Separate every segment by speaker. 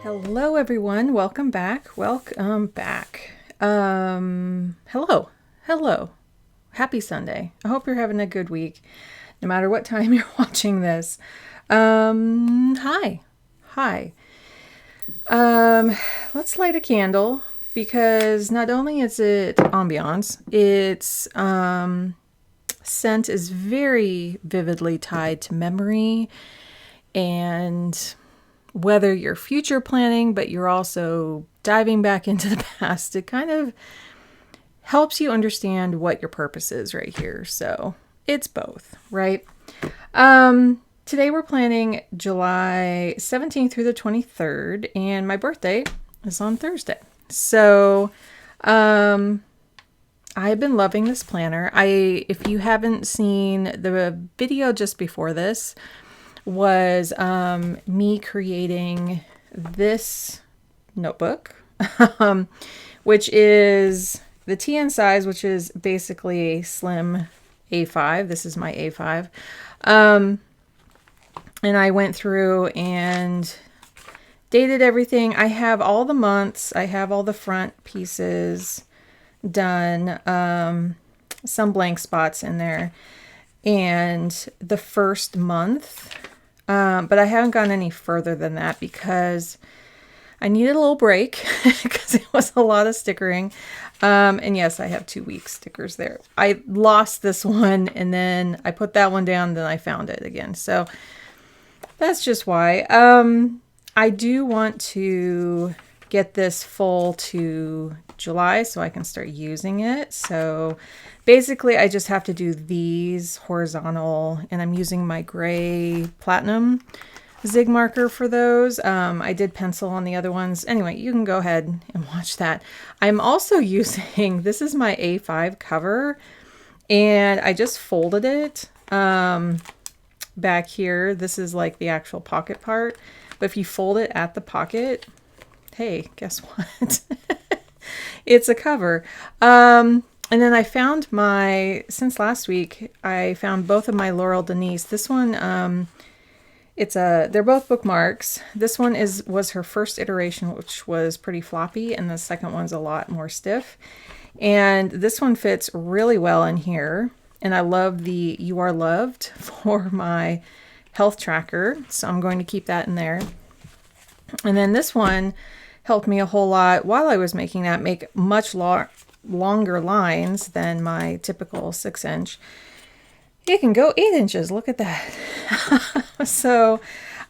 Speaker 1: Hello everyone, welcome back. Hello. Happy Sunday. I hope you're having a good week, no matter what time you're watching this. Hi. Let's light a candle because not only is it ambiance, its scent is very vividly tied to memory and whether you're future planning, but you're also diving back into the past. It kind of helps you understand what your purpose is right here. So it's both, right? Today we're planning July 17th through the 23rd, and my birthday is on Thursday. So I've been loving this planner. If you haven't seen the video just before this, was me creating this notebook, which is the TN size, which is basically a slim A5. This is my A5. And I went through and dated everything. I have all the months. I have all the front pieces done. Some blank spots in there. And the first month, but I haven't gone any further than that because I needed a little break because it was a lot of stickering. And yes, I have 2 weeks stickers there. I lost this one and then I put that one down, then I found it again. So that's just why. I do want to get this full to July so I can start using it. So basically I just have to do these horizontal, and I'm using my gray platinum zig marker for those. I did pencil on the other ones. Anyway, you can go ahead and watch that. I'm also using, this is my A5 cover, and I just folded it back here. This is like the actual pocket part, but if you fold it at the pocket, hey, guess what? It's a cover. And then I found since last week, I found both of my Laurel Denise. This one, they're both bookmarks. This one was her first iteration, which was pretty floppy, and the second one's a lot more stiff. And this one fits really well in here. And I love the "You Are Loved" for my health tracker. So I'm going to keep that in there. And then this one helped me a whole lot while I was making that, make much longer lines than my typical 6-inch. It can go 8 inches. Look at that. So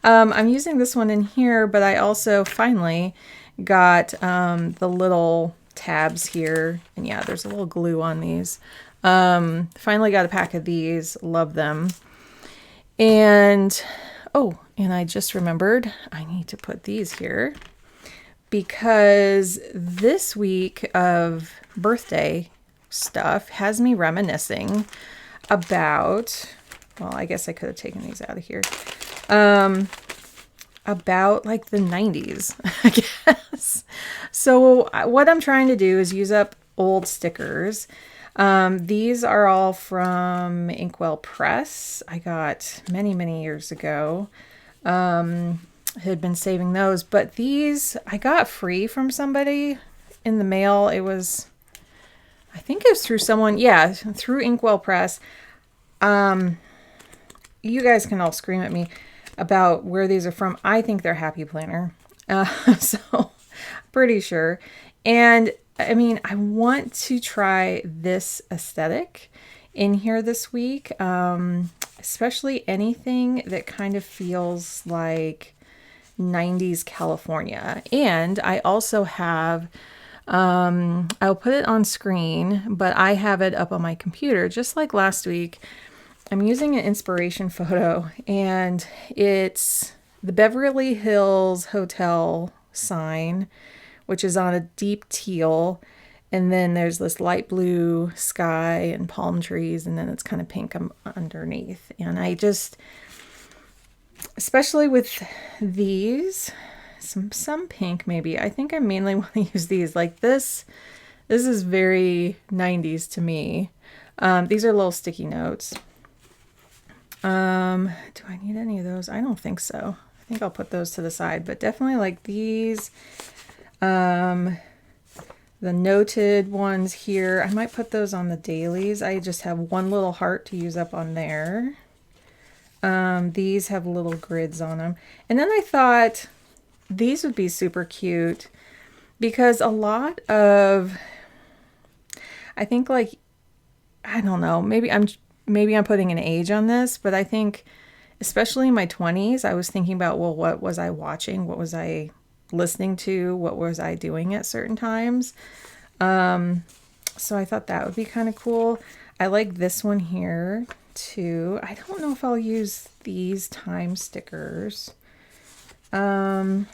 Speaker 1: I'm using this one in here, but I also finally got the little tabs here. And yeah, there's a little glue on these. Finally got a pack of these. Love them. And I just remembered I need to put these here because this week of birthday stuff has me reminiscing about, well, I guess I could have taken these out of here, about like the 90s, I guess. So what I'm trying to do is use up old stickers. These are all from Inkwell Press. I got many years ago. Had been saving those, but these I got free from somebody in the mail. I think it was through someone, through Inkwell Press. You guys can all scream at me about where these are from. I think they're Happy Planner. So pretty sure. And I mean, I want to try this aesthetic in here this week. Especially anything that kind of feels like 90s California. And I also have, I'll put it on screen, but I have it up on my computer, just like last week. I'm using an inspiration photo, and it's the Beverly Hills Hotel sign, which is on a deep teal. And then there's this light blue sky and palm trees, and then it's kind of pink underneath. And I just, especially with these, some pink maybe. I think I mainly want to use these. Like this is very 90s to me. These are little sticky notes. Do I need any of those? I don't think so. I think I'll put those to the side, but definitely like these. The noted ones here, I might put those on the dailies. I just have one little heart to use up on there. These have little grids on them. And then I thought these would be super cute because a lot of, I think like, I don't know, maybe I'm putting an age on this, but I think especially in my 20s, I was thinking about, well, what was I watching? What was I listening to? What was I doing at certain times? So I thought that would be kind of cool. I like this one here too. I don't know if I'll use these time stickers. I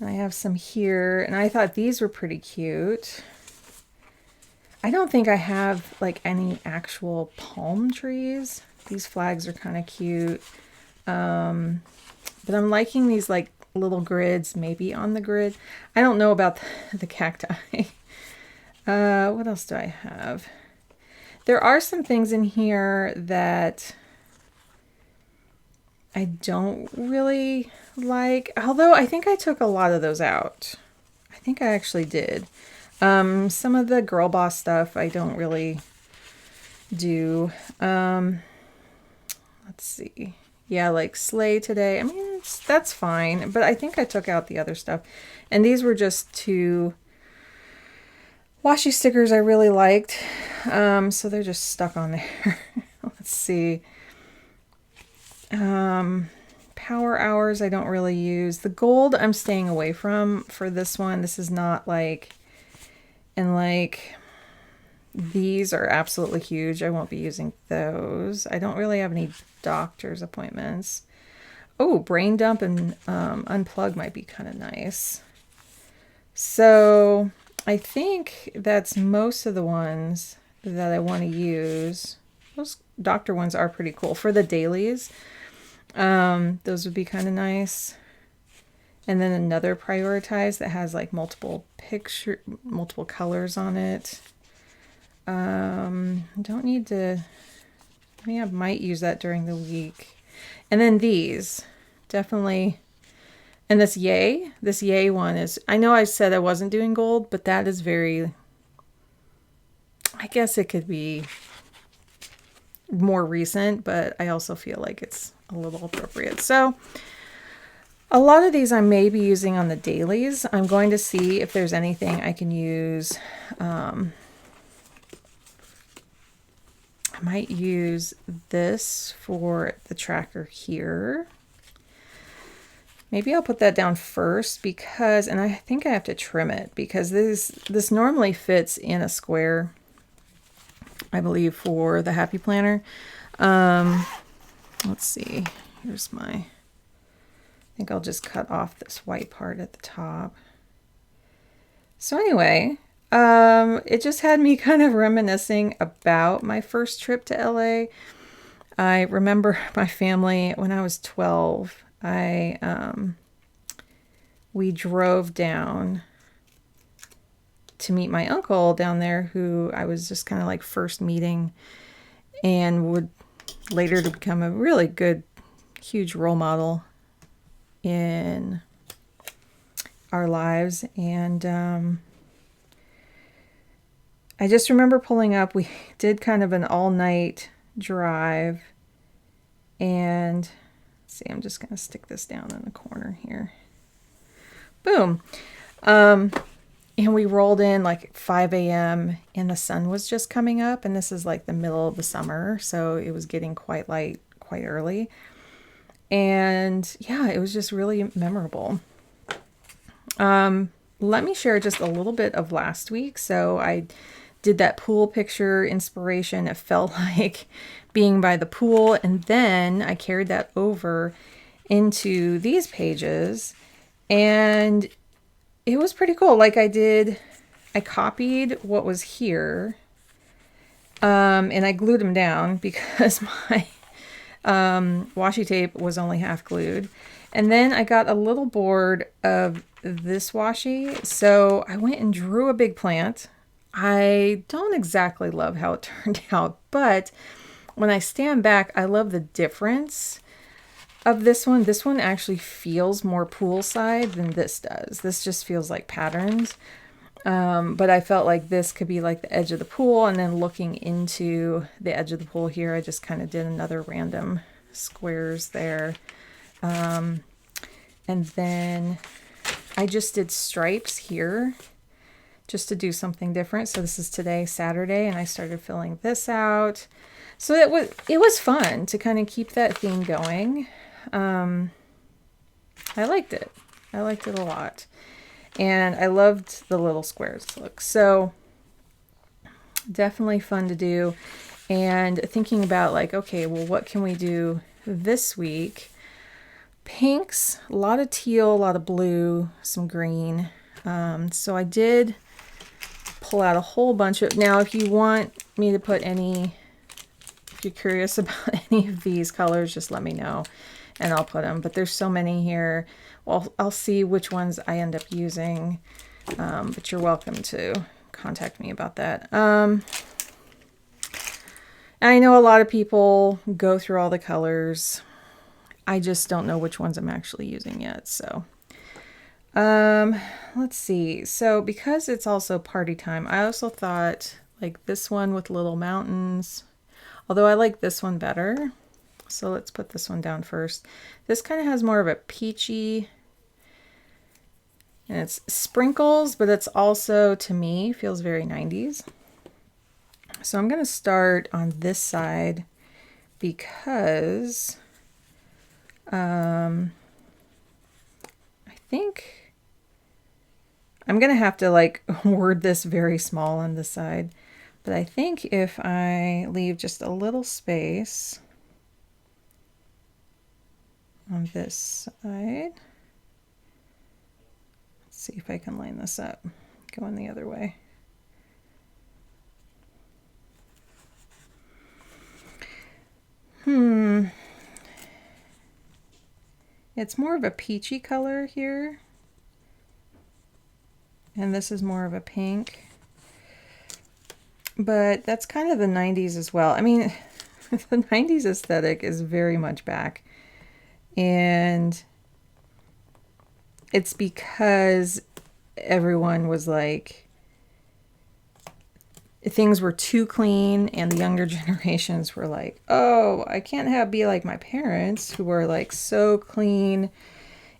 Speaker 1: have some here, and I thought these were pretty cute. I don't think I have like any actual palm trees. These flags are kind of cute. But I'm liking these like little grids, maybe on the grid. I don't know about the cacti. What else do I have? There are some things in here that I don't really like, although I think I took a lot of those out. I think I actually did. Some of the girl boss stuff I don't really do. Let's see. Yeah, like sleigh today. I mean, that's fine, but I think I took out the other stuff. And these were just two washi stickers I really liked. So they're just stuck on there. Let's see. Power hours I don't really use. The gold I'm staying away from for this one. This is not like, and like these are absolutely huge. I won't be using those. I don't really have any doctor's appointments. Oh, brain dump and unplug might be kind of nice. So I think that's most of the ones that I want to use. Those doctor ones are pretty cool for the dailies. Those would be kind of nice. And then another prioritize that has like multiple colors on it. Don't need to, I mean, I might use that during the week. And then these, definitely, and this yay one is, I know I said I wasn't doing gold, but that is very, I guess it could be more recent, but I also feel like it's a little appropriate. So a lot of these I may be using on the dailies. I'm going to see if there's anything I can use. I might use this for the tracker here. Maybe I'll put that down first because, and I think I have to trim it because this normally fits in a square, I believe, for the Happy Planner. Let's see, here's my, I think I'll just cut off this white part at the top. So anyway, it just had me kind of reminiscing about my first trip to LA. I remember my family when I was 12. We drove down to meet my uncle down there, who I was just kind of like first meeting, and would later to become a really good, huge role model in our lives. And I just remember pulling up. We did kind of an all-night drive, and let's see, I'm just going to stick this down in the corner here. Boom. And we rolled in like 5 a.m. and the sun was just coming up, and this is like the middle of the summer, so it was getting quite light quite early. And yeah, it was just really memorable. Let me share just a little bit of last week. So I did that pool picture inspiration. It felt like being by the pool. And then I carried that over into these pages, and it was pretty cool. Like I copied what was here, and I glued them down because my washi tape was only half glued. And then I got a little board of this washi. So I went and drew a big plant. I don't exactly love how it turned out, but when I stand back, I love the difference of this one actually feels more poolside than this does. This just feels like patterns. But I felt like this could be like the edge of the pool, and then looking into the edge of the pool here, I just kind of did another random squares there. And then I just did stripes here just to do something different. So this is today, Saturday, and I started filling this out. So it was fun to kind of keep that theme going. I liked it. I liked it a lot. And I loved the little squares look. So definitely fun to do. And thinking about like, okay, well, what can we do this week? Pinks, a lot of teal, a lot of blue, some green. So I did pull out a whole bunch of, now if you want me to put any, if you're curious about any of these colors, just let me know and I'll put them. But there's so many here. Well, I'll see which ones I end up using, but you're welcome to contact me about that. And I know a lot of people go through all the colors. I just don't know which ones I'm actually using yet. So let's see. So because it's also party time, I also thought like this one with little mountains, although I like this one better. So let's put this one down first. This kind of has more of a peachy, and it's sprinkles, but it's also, to me, feels very 90s. So I'm going to start on this side because I think I'm going to have to like word this very small on this side. But I think if I leave just a little space on this side, let's see if I can line this up, going the other way. It's more of a peachy color here. And this is more of a pink. But that's kind of the 90s as well. I mean, the 90s aesthetic is very much back. And it's because everyone was like, things were too clean, and the younger generations were like, oh, I can't be like my parents who were like so clean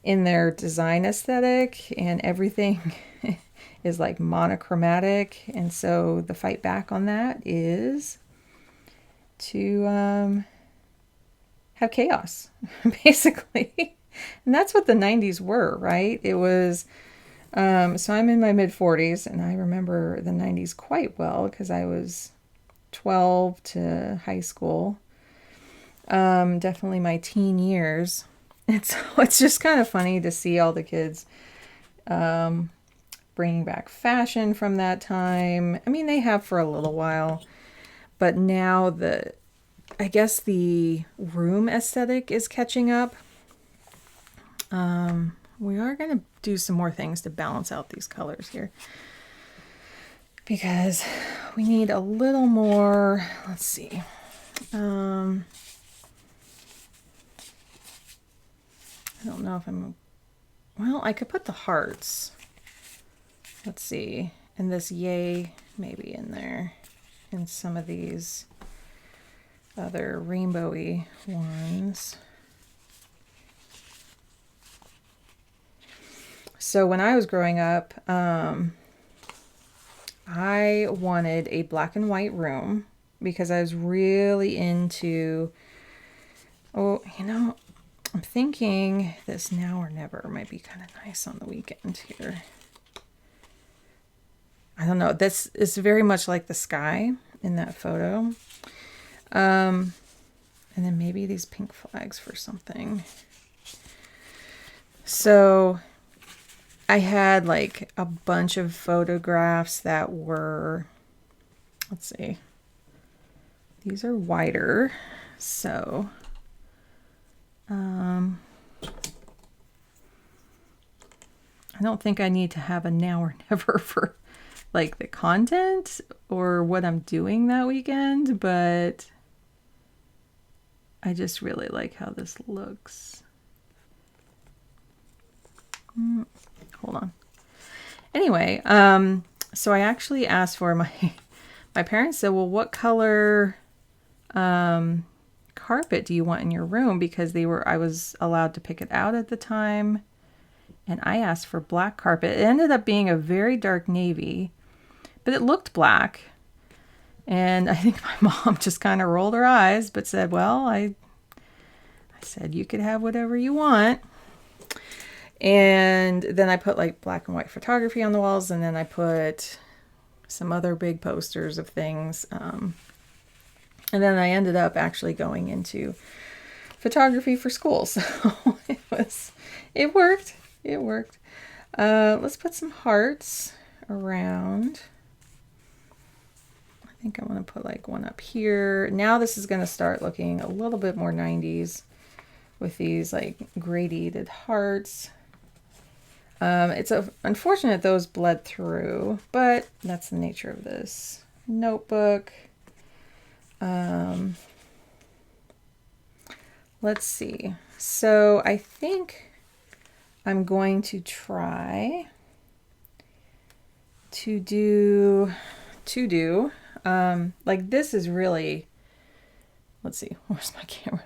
Speaker 1: in their design aesthetic, and everything is like monochromatic. And so the fight back on that is to have chaos, basically. And that's what the 90s were, right? It was, so I'm in my mid-40s, and I remember the 90s quite well because I was 12 to high school. Definitely my teen years. And so it's just kind of funny to see all the kids bringing back fashion from that time. I mean, they have for a little while, but now I guess the room aesthetic is catching up. We are going to do some more things to balance out these colors here, because we need a little more, let's see. I don't know if well, I could put the hearts. Let's see. And this yay maybe in there. And some of these other rainbowy ones. So when I was growing up, I wanted a black and white room because I was really into, I'm thinking this now or never might be kind of nice on the weekend here. I don't know. This is very much like the sky in that photo. And then maybe these pink flags for something. So I had like a bunch of photographs that were, let's see, these are wider. So, I don't think I need to have a now or never for like the content or what I'm doing that weekend, but I just really like how this looks. Hold on. Anyway, so I actually asked for my parents said, well, what color carpet do you want in your room? Because I was allowed to pick it out at the time. And I asked for black carpet. It ended up being a very dark navy, but it looked black. And I think my mom just kind of rolled her eyes, but said, well, I said, you could have whatever you want. And then I put like black and white photography on the walls. And then I put some other big posters of things. And then I ended up actually going into photography for school. So it worked. It worked. Let's put some hearts around. I think I want to put like one up here. Now this is going to start looking a little bit more 90s with these like gradated hearts. It's unfortunate those bled through, but that's the nature of this notebook. Let's see. So I think I'm going to try to do like this is really, let's see, where's my camera?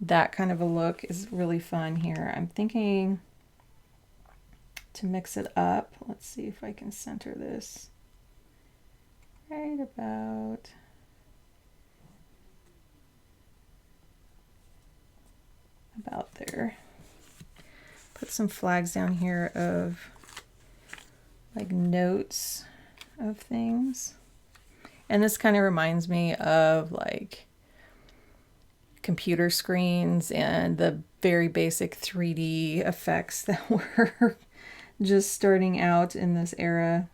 Speaker 1: That kind of a look is really fun here. I'm thinking to mix it up. Let's see if I can center this right about there. Put some flags down here of like notes of things. And this kind of reminds me of like computer screens and the very basic 3D effects that were just starting out in this era.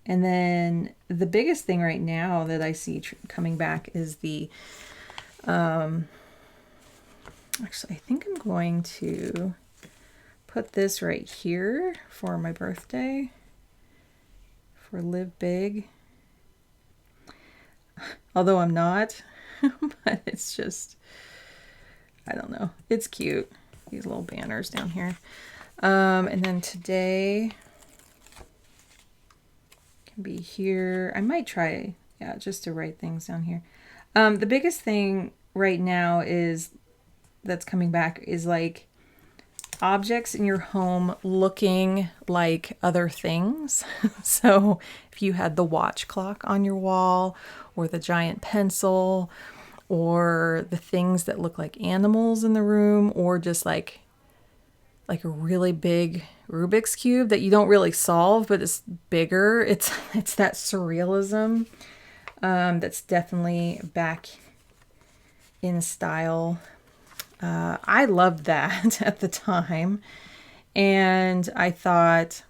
Speaker 1: And then the biggest thing right now that I see coming back is the actually, I think I'm going to put this right here for my birthday, for Live Big. Although I'm not, but it's just, I don't know. It's cute. These little banners down here. And then today can be here. I might try, yeah, just to write things down here. The biggest thing right now that's coming back is like objects in your home looking like other things. So if you had the watch clock on your wall, or the giant pencil, or the things that look like animals in the room, or just like a really big Rubik's Cube that you don't really solve, but it's bigger. It's that surrealism that's definitely back in style. I loved that at the time, and I thought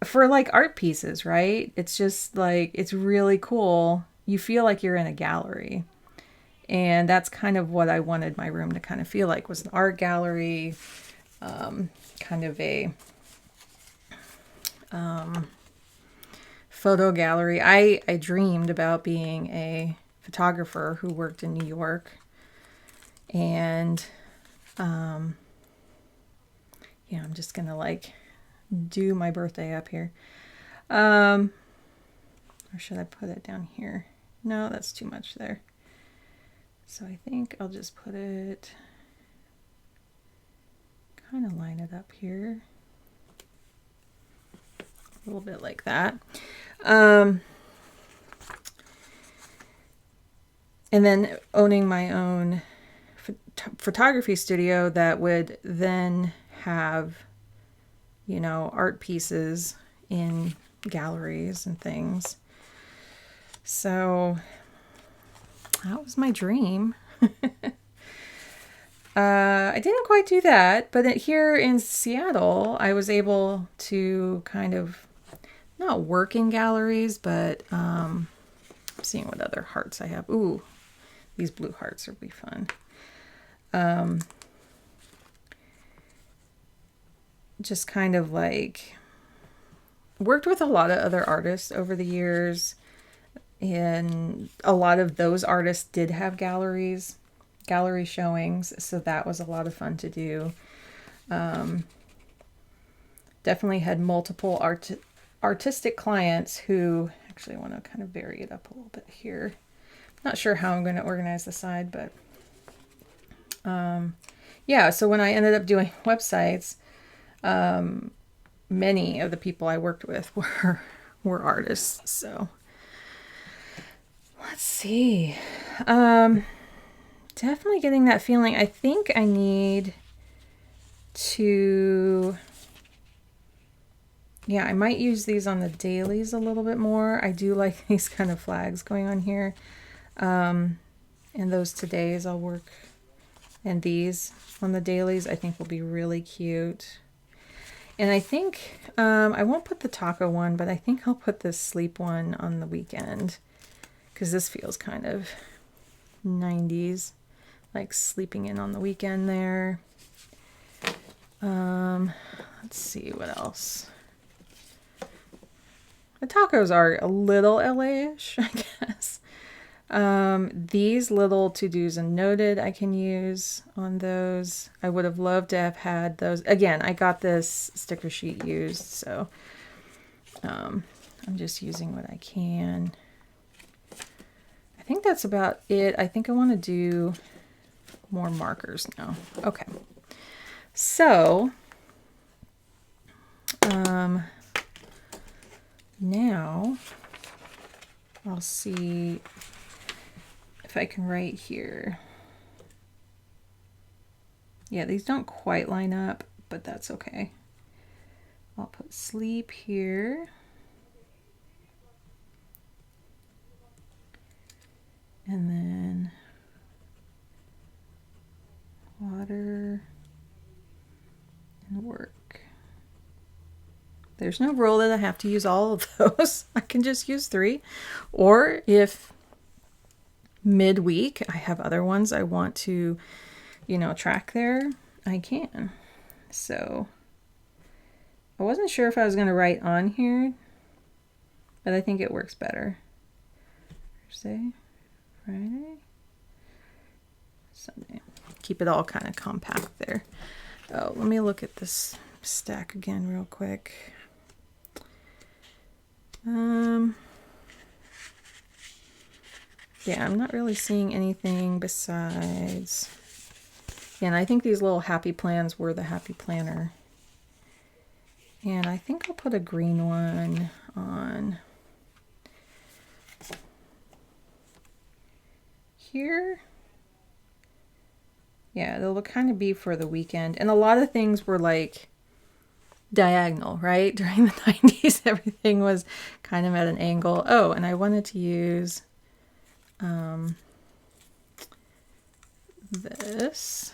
Speaker 1: for like art pieces, right? It's just like, it's really cool. You feel like you're in a gallery, and that's kind of what I wanted my room to kind of feel like, was an art gallery, kind of a photo gallery. I dreamed about being a photographer who worked in New York. And, yeah, I'm just gonna like do my birthday up here. Or should I put it down here? No, that's too much there. So I think I'll just put it, kind of line it up here. A little bit like that. And then owning my own photography studio that would then have, you know, art pieces in galleries and things. So that was my dream. I didn't quite do that, but here in Seattle, I was able to kind of not work in galleries, but seeing what other hearts I have. Ooh, these blue hearts will be fun. Just kind of like worked with a lot of other artists over the years. And a lot of those artists did have gallery showings, so that was a lot of fun to do. Definitely had multiple artistic clients who, actually I want to kind of vary it up a little bit here. Not sure how I'm going to organize the side, but yeah, so when I ended up doing websites, many of the people I worked with were artists. So let's see. Definitely getting that feeling. I think I need to, yeah, I might use these on the dailies a little bit more. I do like these kind of flags going on here. And those todays I'll work, and these on the dailies I think will be really cute. And I think I won't put the taco one, but I think I'll put this sleep one on the weekend, because this feels kind of 90s, like sleeping in on the weekend there. Let's see what else. The tacos are a little LA-ish, I guess. These little to-dos and noted I can use on those. I would have loved to have had those. Again, I got this sticker sheet used, so I'm just using what I can. I think that's about it. I think I want to do more markers now. Okay. So, now I'll see if I can write here. Yeah, these don't quite line up, but that's okay. I'll put sleep here. And then water and work. There's no rule that I have to use all of those. I can just use 3. Or if midweek I have other ones I want to, track there, I can. So I wasn't sure if I was going to write on here, but I think it works better. Thursday, Friday, Sunday. Keep it all kind of compact there. Oh, let me look at this stack again real quick. Yeah, I'm not really seeing anything besides, and I think these little happy plans were the happy planner. And I think I'll put a green one on here. Yeah, they'll kind of be for the weekend. And a lot of things were like diagonal, right? During the 90s, everything was kind of at an angle. Oh, and I wanted to use this.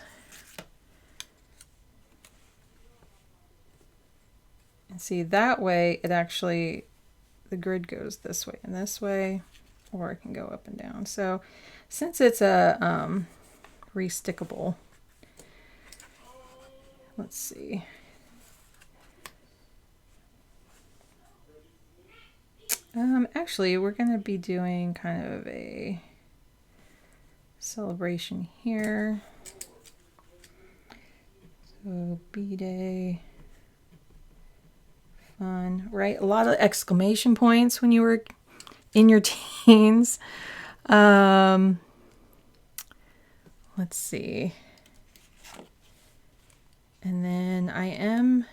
Speaker 1: And see, that way it actually, the grid goes this way and this way, or it can go up and down. So since it's a restickable, let's see. Actually, we're going to be doing kind of a celebration here. So B-Day, fun, right? A lot of exclamation points when you were in your teens. Let's see. And then I am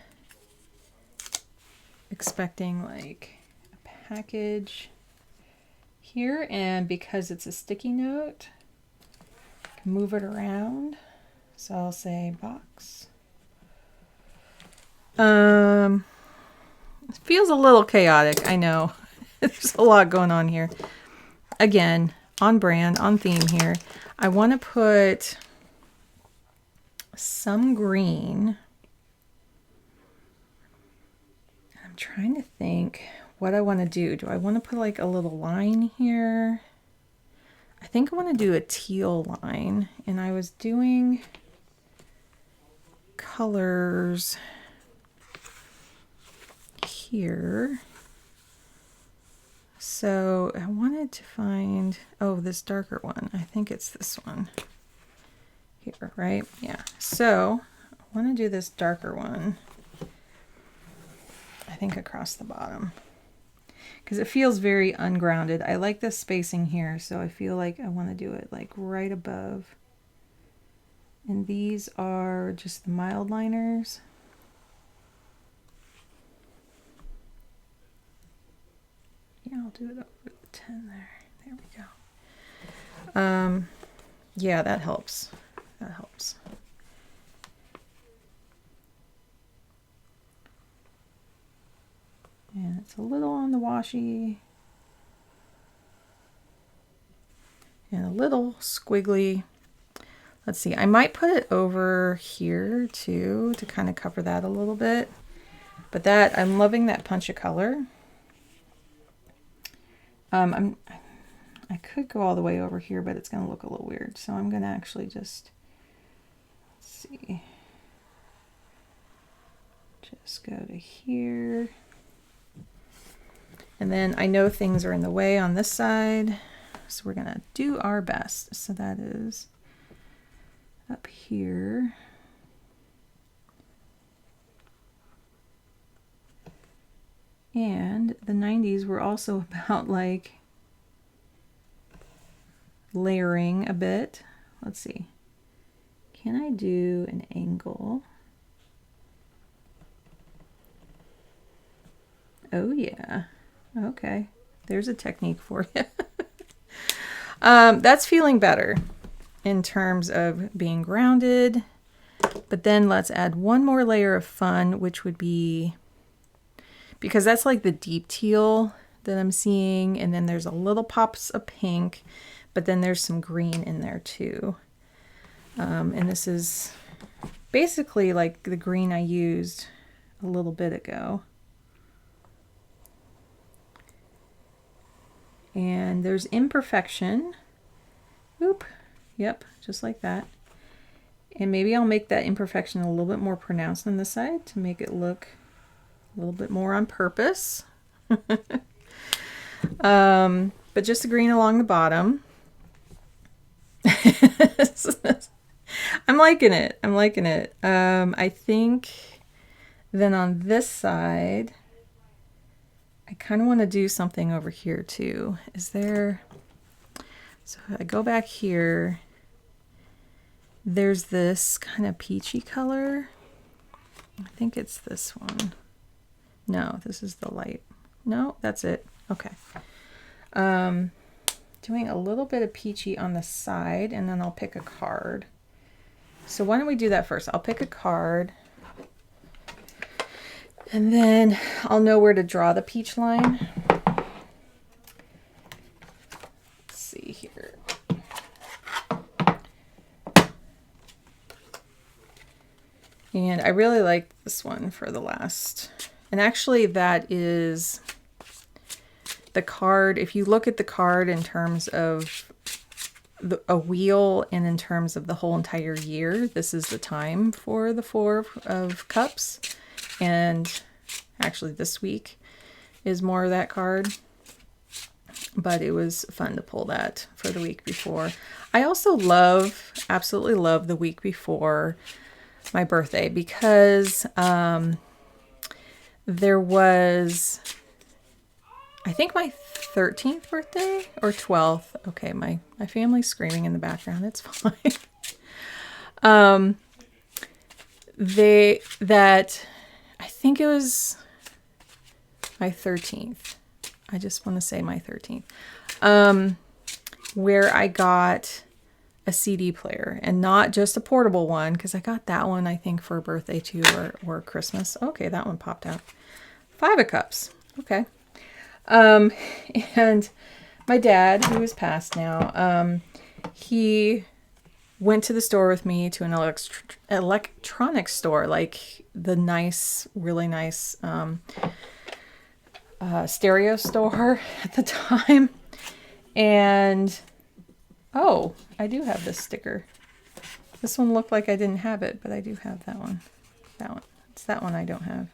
Speaker 1: expecting like a package here, and because it's a sticky note, I can move it around. So I'll say box. It feels a little chaotic, I know. There's a lot going on here. Again, on brand, on theme here. I want to put some green. I'm trying to think what I want to do. Do I want to put like a little line here? I think I want to do a teal line, and I was doing colors here. So I wanted to find, oh, this darker one. I think it's this one here, right? Yeah. So I want to do this darker one, I think across the bottom, because it feels very ungrounded. I like this spacing here, so I feel like I want to do it like right above. And these are just the mild liners. Yeah, I'll do it over the 10 there. There we go. Yeah, that helps. That helps. And it's a little on the washi. And a little squiggly. Let's see, I might put it over here too to kind of cover that a little bit. But that, I'm loving that punch of color. I could go all the way over here, but it's going to look a little weird. So I'm going to actually just, let's see, just go to here. And then I know things are in the way on this side, so we're going to do our best. So that is up here. And the 90s were also about like layering a bit. Let's see. Can I do an angle? Oh yeah. Okay. There's a technique for you. That's feeling better in terms of being grounded. But then let's add one more layer of fun, which would be, because that's like the deep teal that I'm seeing. And then there's a little pops of pink, but then there's some green in there too. And this is basically like the green I used a little bit ago. And there's imperfection. Oop. Yep, just like that. And maybe I'll make that imperfection a little bit more pronounced on this side to make it look a little bit more on purpose. But just the green along the bottom. I'm liking it. I'm liking it. I think then on this side, I kind of want to do something over here too. Is there, so if I go back here, there's this kind of peachy color. I think it's this one. No, this is the light. No, that's it. Okay. Doing a little bit of peachy on the side, and then I'll pick a card. So why don't we do that first? I'll pick a card, and then I'll know where to draw the peach line. Let's see here. And I really like this one for the last. And actually that is the card. If you look at the card in terms of a wheel and in terms of the whole entire year, this is the time for the Four of Cups. And actually this week is more of that card. But it was fun to pull that for the week before. I also love, absolutely love the week before my birthday, because there was, I think my 13th birthday or 12th. Okay, my family's screaming in the background. It's fine. I think it was my 13th. I just want to say my 13th. Where I got a CD player, and not just a portable one, because I got that one, I think, for a birthday too, or Christmas. Okay, that one popped out. Five of Cups. Okay. And my dad, who is passed now, he went to the store with me, to an electronics store, like the nice, really nice stereo store at the time. And oh, I do have this sticker. This one looked like I didn't have it, but I do have that one. That one. It's that one I don't have.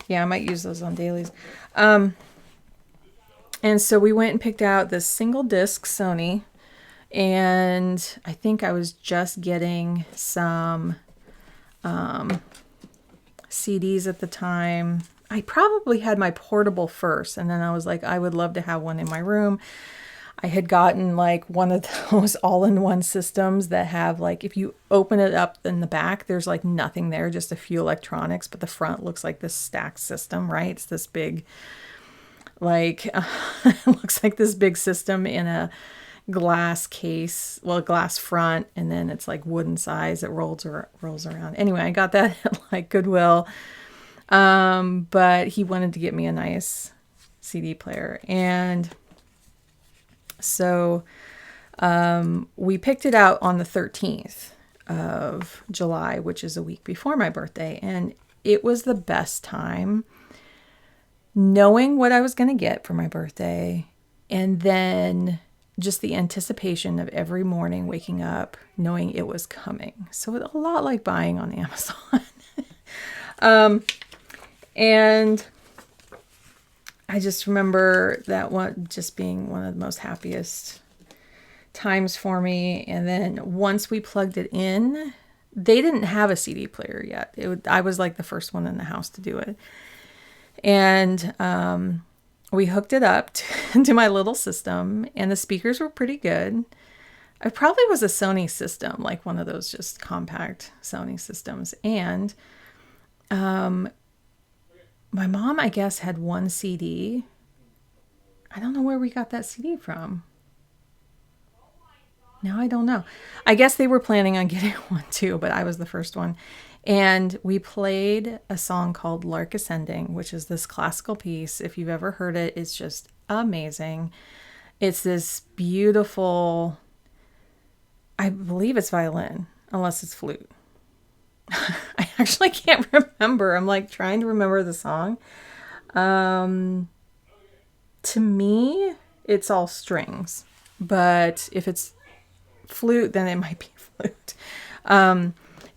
Speaker 1: Yeah, I might use those on dailies. And so we went and picked out this single disc Sony, and I think I was just getting some CDs at the time. I probably had my portable first, and then I was like, I would love to have one in my room. I had gotten like one of those all-in-one systems that have like, if you open it up in the back, there's like nothing there, just a few electronics, but the front looks like this stacked system, right? It's this big, like, it looks like this big system in a glass case, well, glass front, and then it's like wooden size that rolls around. Anyway, I got that at like Goodwill. But he wanted to get me a nice CD player, and so we picked it out on the 13th of July, which is a week before my birthday, and it was the best time knowing what I was going to get for my birthday, and then just the anticipation of every morning waking up knowing it was coming. So a lot like buying on Amazon. And I just remember that one just being one of the most happiest times for me. And then once we plugged it in, they didn't have a CD player yet. I was like the first one in the house to do it. And we hooked it up to my little system, and the speakers were pretty good. It probably was a Sony system, like one of those just compact Sony systems. And my mom, I guess, had one CD. I don't know where we got that CD from. Now I don't know. I guess they were planning on getting one too, but I was the first one. And we played a song called Lark Ascending, which is this classical piece. If you've ever heard it, it's just amazing. It's this beautiful, I believe it's violin, unless it's flute. I actually can't remember. I'm like trying to remember the song. To me, it's all strings, but if it's flute, then it might be flute.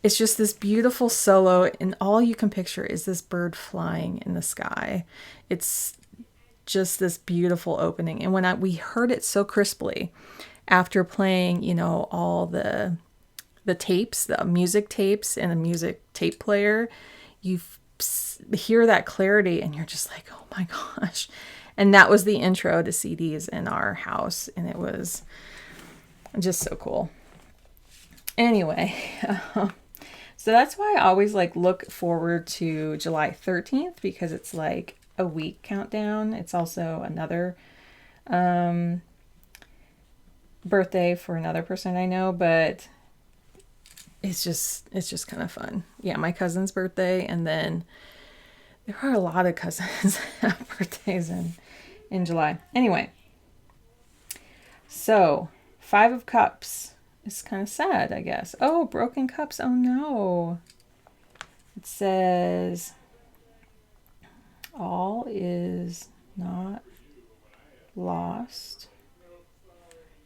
Speaker 1: It's just this beautiful solo, and all you can picture is this bird flying in the sky. It's just this beautiful opening. And when we heard it so crisply after playing, all the tapes, the music tapes and a music tape player, you hear that clarity and you're just like, oh my gosh. And that was the intro to CDs in our house, and it was just so cool. Anyway, so that's why I always like look forward to July 13th, because it's like a week countdown. It's also another birthday for another person I know, but it's just kind of fun. Yeah, my cousin's birthday, and then there are a lot of cousins that have birthdays in July. Anyway, so 5 of Cups is kind of sad, I guess. Oh, broken cups. Oh no. It says, all is not lost.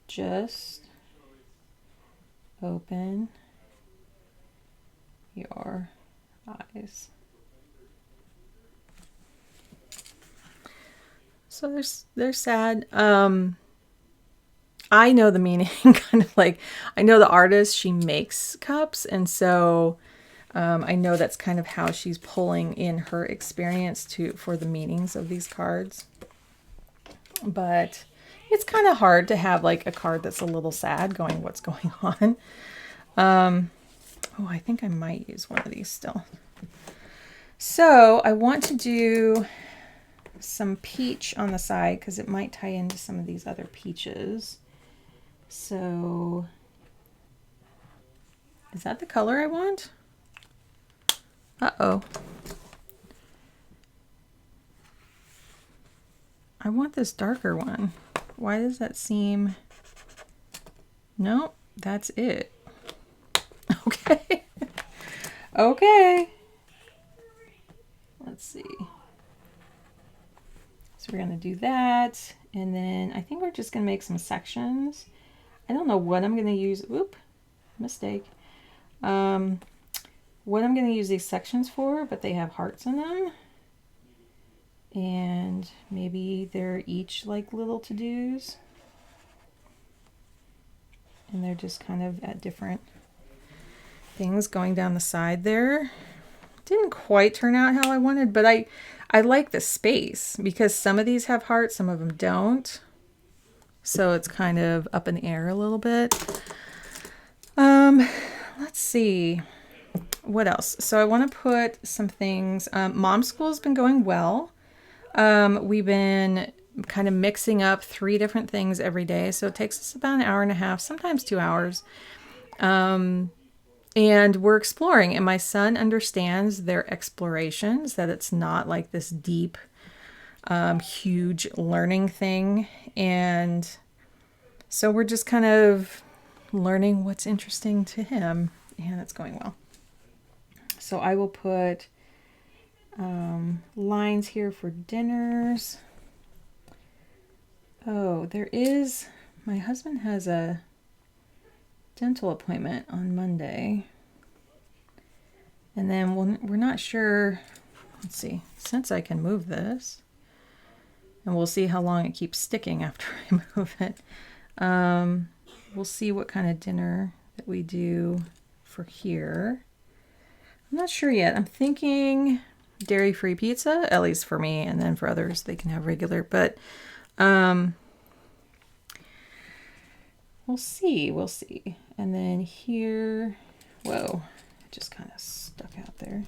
Speaker 1: Just open your eyes. So they're sad. I know the meaning, kind of like, I know the artist, she makes cups, and so I know that's kind of how she's pulling in her experience for the meanings of these cards. But it's kind of hard to have like a card that's a little sad going, what's going on? Oh, I think I might use one of these still. So I want to do some peach on the side because it might tie into some of these other peaches. So is that the color I want? Uh-oh. I want this darker one. Why does that seem... Nope, that's it. Okay. Okay. Let's see. So we're going to do that. And then I think we're just going to make some sections. I don't know what I'm going to use. Oop, mistake. What I'm going to use these sections for, but they have hearts in them. And maybe they're each like little to-dos. And they're just kind of at different things going down the side there. Didn't quite turn out how I wanted, but I like the space because some of these have hearts, some of them don't. So it's kind of up in the air a little bit. Let's see. What else? So I want to put some things. Mom school's been going well. We've been kind of mixing up 3 different things every day. So it takes us about an hour and a half, sometimes 2 hours. And we're exploring. And my son understands their explorations, that it's not like this deep, huge learning thing. And so we're just kind of learning what's interesting to him. And it's going well. So I will put lines here for dinners. Oh, there is, my husband has a dental appointment on Monday. And then we're not sure, let's see, since I can move this, and we'll see how long it keeps sticking after I move it. We'll see what kind of dinner that we do for here. I'm not sure yet. I'm thinking dairy-free pizza, at least for me, and then for others they can have regular, but we'll see. And then here, whoa, it just kind of stuck out there,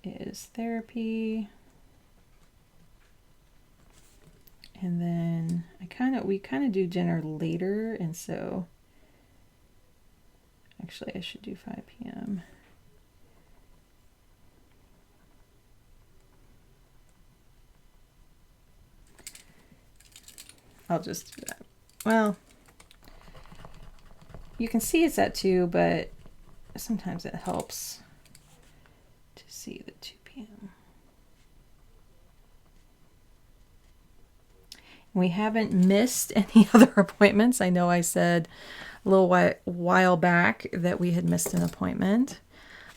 Speaker 1: is therapy. And then we kind of do dinner later, and so actually I should do 5 p.m. I'll just do that. Well, you can see it's at 2, but sometimes it helps to see the 2 p.m. We haven't missed any other appointments. I know I said a little while back that we had missed an appointment.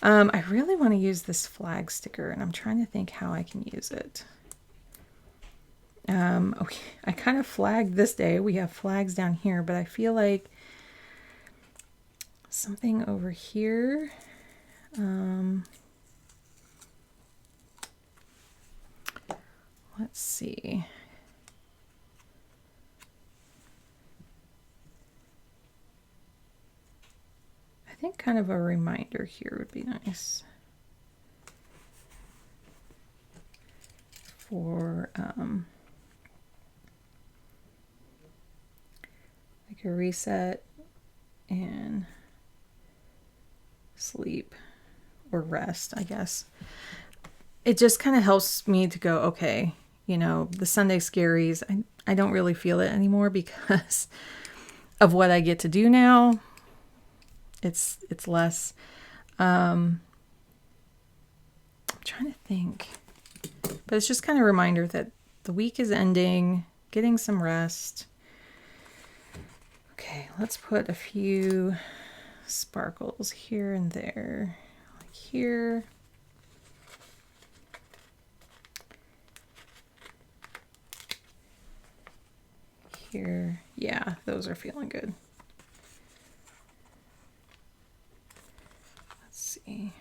Speaker 1: I really want to use this flag sticker, and I'm trying to think how I can use it. Okay, I kind of flagged this day. We have flags down here, but I feel like something over here. Let's see. I think kind of a reminder here would be nice for like a reset and sleep or rest, I guess. It just kind of helps me to go, okay, you know, the Sunday scaries, I don't really feel it anymore because of what I get to do now. It's less. I'm trying to think, but it's just kind of a reminder that the week is ending, getting some rest. Okay, let's put a few sparkles here and there, like here. Here, yeah, those are feeling good. Let's see.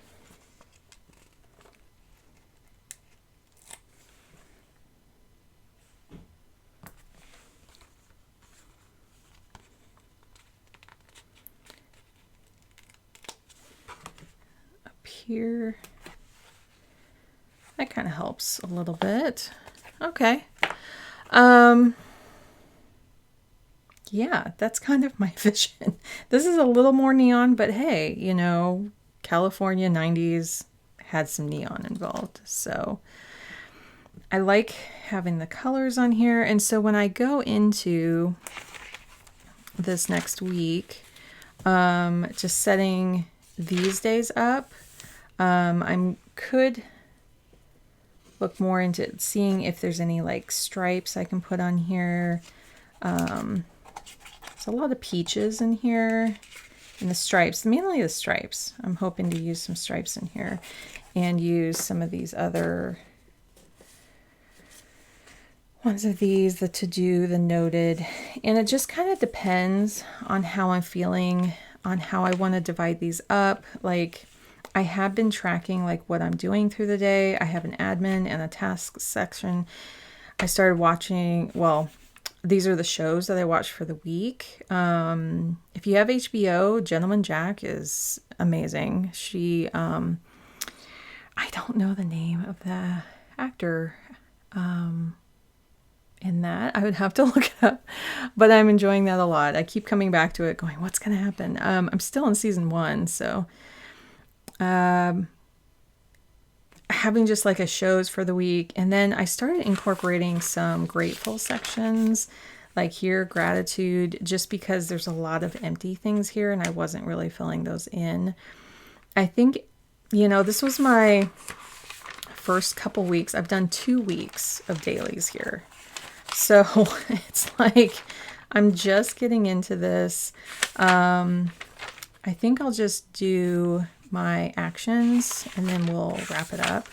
Speaker 1: Up here. That kind of helps a little bit. Okay. Yeah, that's kind of my vision. This is a little more neon, but hey, you know, California 90s had some neon involved. So I like having the colors on here. And so when I go into this next week, just setting these days up, I could look more into seeing if there's any like stripes I can put on here. There's a lot of peaches in here and the stripes, mainly the stripes. I'm hoping to use some stripes in here. and use some of these other ones of these, the to do, the noted, and it just kind of depends on how I'm feeling, on how I want to divide these up. Like, I have been tracking like what I'm doing through the day. I have an admin and a task section. I started watching, well, these are the shows that I watch for the week. If you have HBO, Gentleman Jack is amazing. She, I don't know the name of the actor in that. I would have to look it up, but I'm enjoying that a lot. I keep coming back to it going, what's going to happen? I'm still in season 1. So, having just like a shows for the week. And then I started incorporating some grateful sections, like here, gratitude, just because there's a lot of empty things here and I wasn't really filling those in. I think, this was my first couple weeks. I've done 2 weeks of dailies here. So it's like, I'm just getting into this. I think I'll just do my actions and then we'll wrap it up.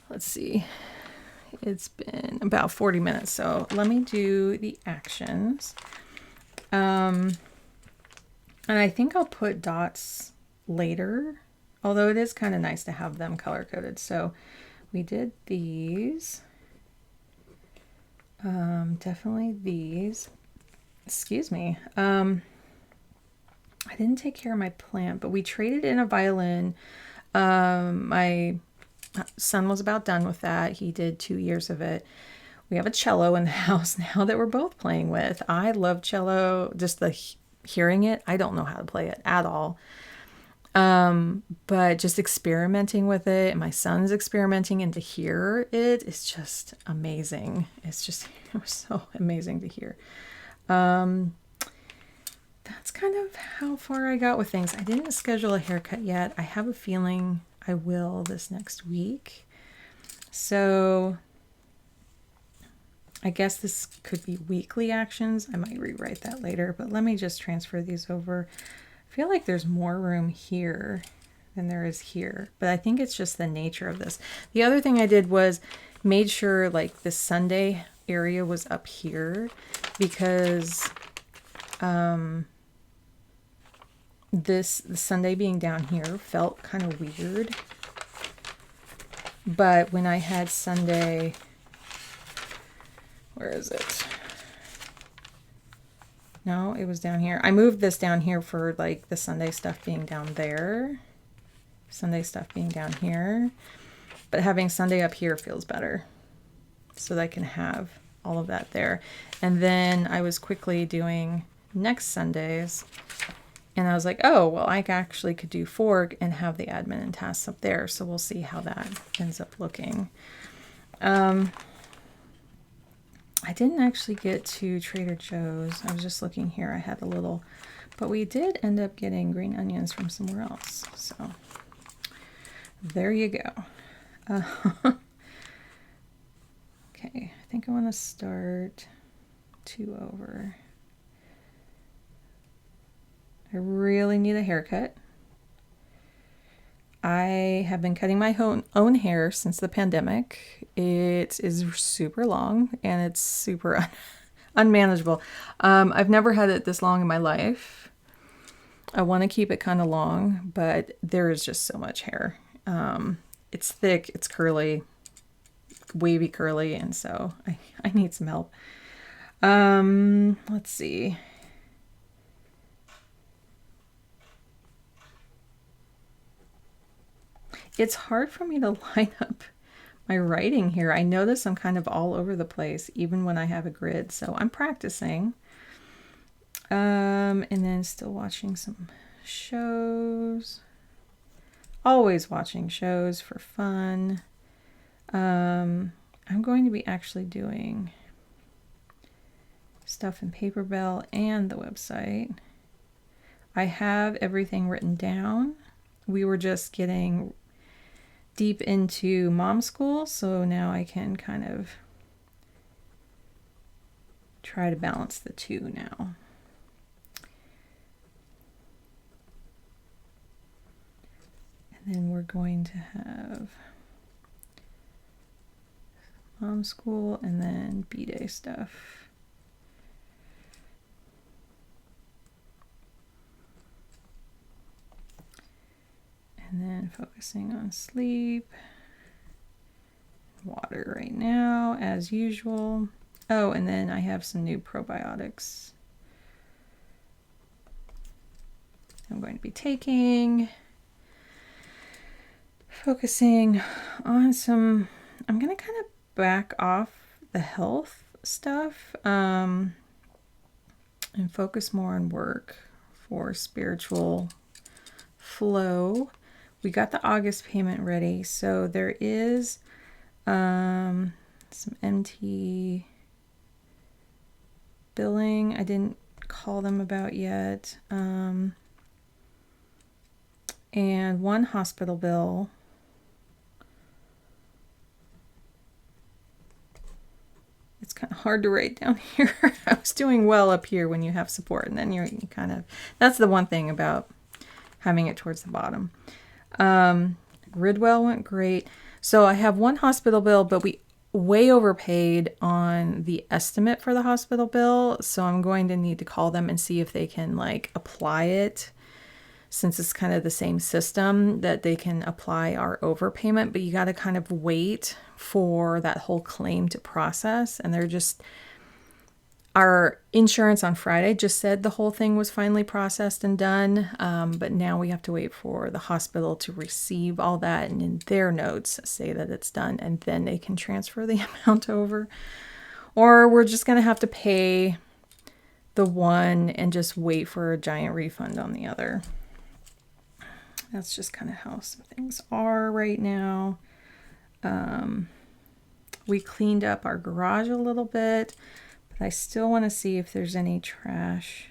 Speaker 1: Let's see. It's been about 40 minutes. So let me do the actions. And I think I'll put dots later, although it is kind of nice to have them color coded. So we did these. Definitely these. Excuse me. I didn't take care of my plant, but we traded in a violin. My son was about done with that. He did 2 years of it. We have a cello in the house now that we're both playing with. I love cello. Just hearing it, I don't know how to play it at all. But just experimenting with it, and my son's experimenting, and to hear it is just amazing. It was so amazing to hear. That's kind of how far I got with things. I didn't schedule a haircut yet. I have a feeling I will this next week. So I guess this could be weekly actions. I might rewrite that later, but let me just transfer these over. I feel like there's more room here than there is here, but I think it's just the nature of this. The other thing I did was made sure like the Sunday area was up here because the Sunday being down here felt kind of weird. But when I had Sunday, where is it? No, it was down here. I moved this down here for like the Sunday stuff being down there. Sunday stuff being down here. But having Sunday up here feels better. So that I can have all of that there. And then I was quickly doing next Sundays. And I was like, oh, well, I actually could do fork and have the admin and tasks up there. So we'll see how that ends up looking. I didn't actually get to Trader Joe's. I was just looking here. I had a little, but we did end up getting green onions from somewhere else. So there you go. Okay, I think I want to start 2 over. I really need a haircut. I have been cutting my own hair since the pandemic. It is super long and it's super unmanageable. I've never had it this long in my life. I want to keep it kind of long, but there is just so much hair. It's thick, it's curly, wavy curly, and so I need some help. Let's see. It's hard for me to line up my writing here. I notice I'm kind of all over the place, even when I have a grid. So I'm practicing. And then still watching some shows. Always watching shows for fun. I'm going to be actually doing stuff in Paperbell and the website. I have everything written down. We were just getting deep into mom school, so now I can kind of try to balance the two now. And then we're going to have mom school and then B-Day stuff. And then focusing on sleep. Water right now, as usual. Oh, and then I have some new probiotics I'm going to be taking. Focusing on some, I'm going to kind of back off the health stuff and focus more on work for spiritual flow. We got the August payment ready, so there is some MT billing I didn't call them about yet, and one hospital bill. It's kind of hard to write down here. I was doing well up here when you have support, and then you kind of, that's the one thing about having it towards the bottom. Ridwell went great. So I have one hospital bill, but we way overpaid on the estimate for the hospital bill. So I'm going to need to call them and see if they can like apply it, since it's kind of the same system, that they can apply our overpayment, but you got to kind of wait for that whole claim to process. And they're just, our insurance on Friday just said the whole thing was finally processed and done. But now we have to wait for the hospital to receive all that and in their notes say that it's done, and then they can transfer the amount over. Or we're just going to have to pay the one and just wait for a giant refund on the other. That's just kind of how some things are right now. We cleaned up our garage a little bit, but I still want to see if there's any trash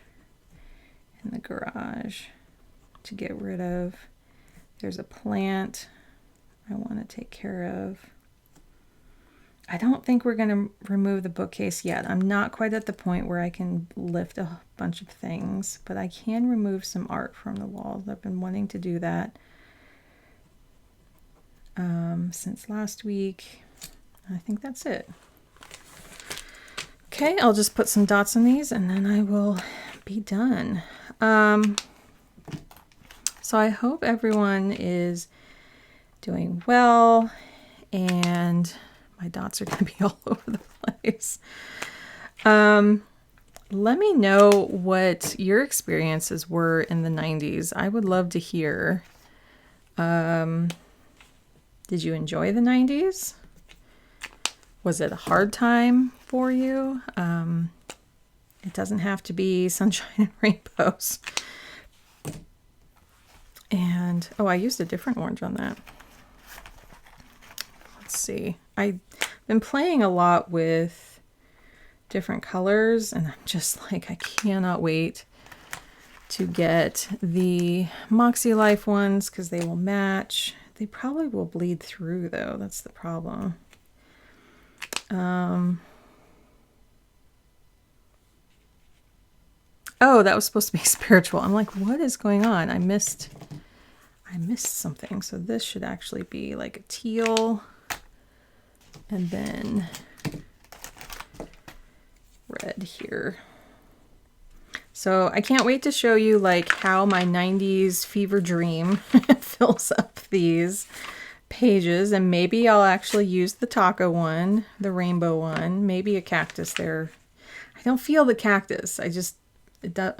Speaker 1: in the garage to get rid of. There's a plant I want to take care of. I don't think we're going to remove the bookcase yet. I'm not quite at the point where I can lift a bunch of things, but I can remove some art from the walls. I've been wanting to do that since last week. I think that's it. Okay, I'll just put some dots on these and then I will be done. So I hope everyone is doing well, and my dots are going to be all over the place. Let me know what your experiences were in the 90s. I would love to hear. Did you enjoy the 90s? Was it a hard time for you? It doesn't have to be sunshine and rainbows. And, oh, I used a different orange on that. Let's see. I've been playing a lot with different colors, and I'm just like, I cannot wait to get the Moxie Life ones because they will match. They probably will bleed through though. That's the problem. Oh, that was supposed to be spiritual. I'm like, what is going on? I missed something. So this should actually be like a teal, and then red here. So I can't wait to show you like how my 90s fever dream fills up these pages, and maybe I'll actually use the taco one, the rainbow one, maybe a cactus there. I don't feel the cactus. I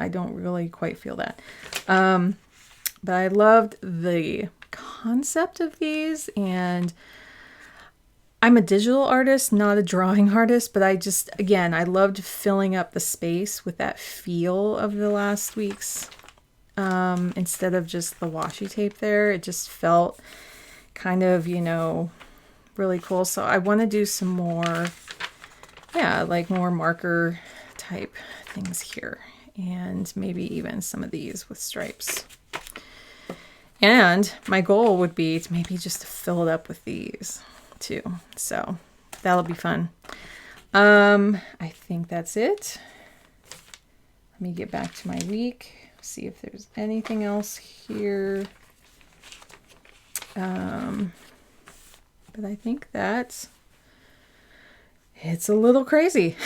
Speaker 1: don't really quite feel that. But I loved the concept of these, and I'm a digital artist, not a drawing artist, but I loved filling up the space with that feel of the last week's, instead of just the washi tape there. It just felt kind of, really cool. So I want to do some more, like more marker type things here, and maybe even some of these with stripes. And my goal would be to maybe just fill it up with these too. So that'll be fun. I think that's it. Let me get back to my week, see if there's anything else here. But I think that it's a little crazy.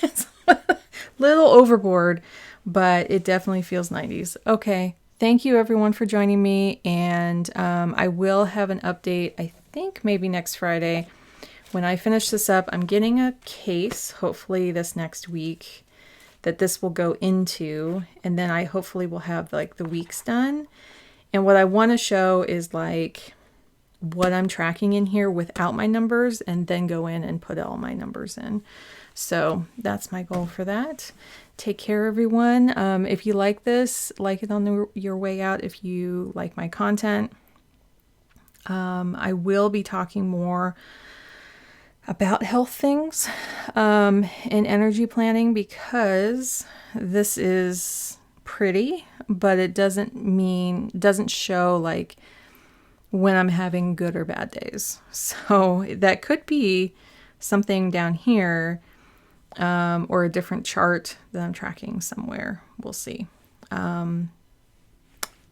Speaker 1: It's a little overboard, but it definitely feels 90s. Okay. Thank you everyone for joining me. And I will have an update, I think maybe next Friday. When I finish this up, I'm getting a case, hopefully this next week, that this will go into. And then I hopefully will have like the weeks done. And what I want to show is like what I'm tracking in here without my numbers, and then go in and put all my numbers in. So that's my goal for that. Take care, everyone. If you like this, like it on your way out. If you like my content, I will be talking more about health things and energy planning, because this is pretty, but it doesn't show like when I'm having good or bad days. So that could be something down here, or a different chart that I'm tracking somewhere. We'll see.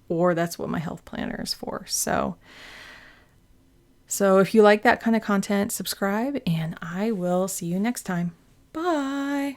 Speaker 1: Or that's what my health planner is for. So if you like that kind of content, subscribe, and I will see you next time. Bye.